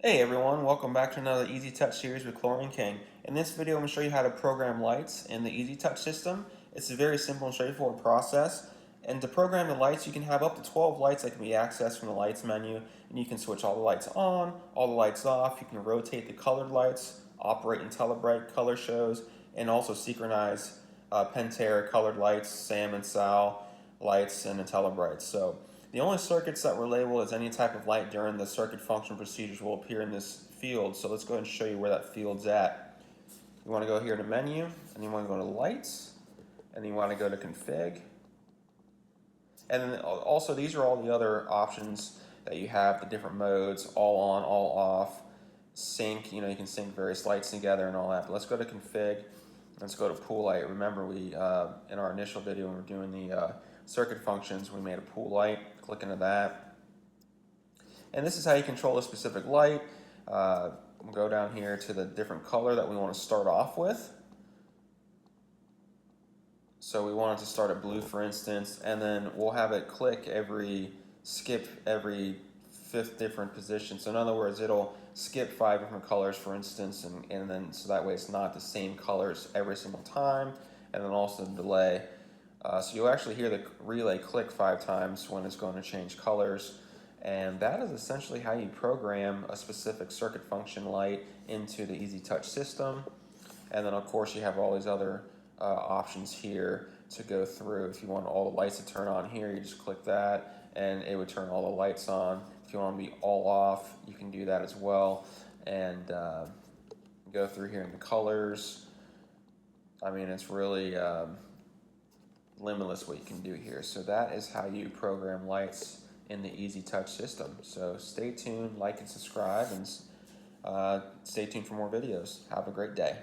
Hey everyone, welcome back to another Easy Touch series with Chlorine King. In this video, I'm going to show you how to program lights in the Easy Touch system. It's a very simple and straightforward process. And to program the lights, you can have up to 12 lights that can be accessed from the lights menu. And you can switch all the lights on, all the lights off. You can rotate the colored lights, operate in telebright color shows, and also synchronize Pentair colored lights, SAM and SAL lights, and IntelliBrights. So the only circuits that were labeled as any type of light during the circuit function procedures will appear in this field. So let's go ahead and show you where that field's at. You want to go here to menu, and you want to go to lights, and you want to go to config. And then also these are all the other options that you have, the different modes, all on, all off, sync, you can sync various lights together and all that. But let's go to config. Let's go to pool light. Remember, we in our initial video when we were doing the circuit functions, we made a pool light. Click into that. And this is how you control a specific light. We'll go down here to the different color that we want to start off with. So we want it to start at blue, for instance, and then we'll have it skip every 5th different position. So in other words, it'll skip 5 different colors, for instance, and then so that way it's not the same colors every single time, and then also the delay. So you'll actually hear the relay click 5 times when it's going to change colors. And that is essentially how you program a specific circuit function light into the Easy Touch system. And then of course you have all these other options here to go through. If you want all the lights to turn on here, you just click that and it would turn all the lights on. If you want to be all off, you can do that as well. And go through here in the colors. I mean, it's really limitless what you can do here. So that is how you program lights in the Easy Touch system. So stay tuned, like and subscribe, and stay tuned for more videos. Have a great day.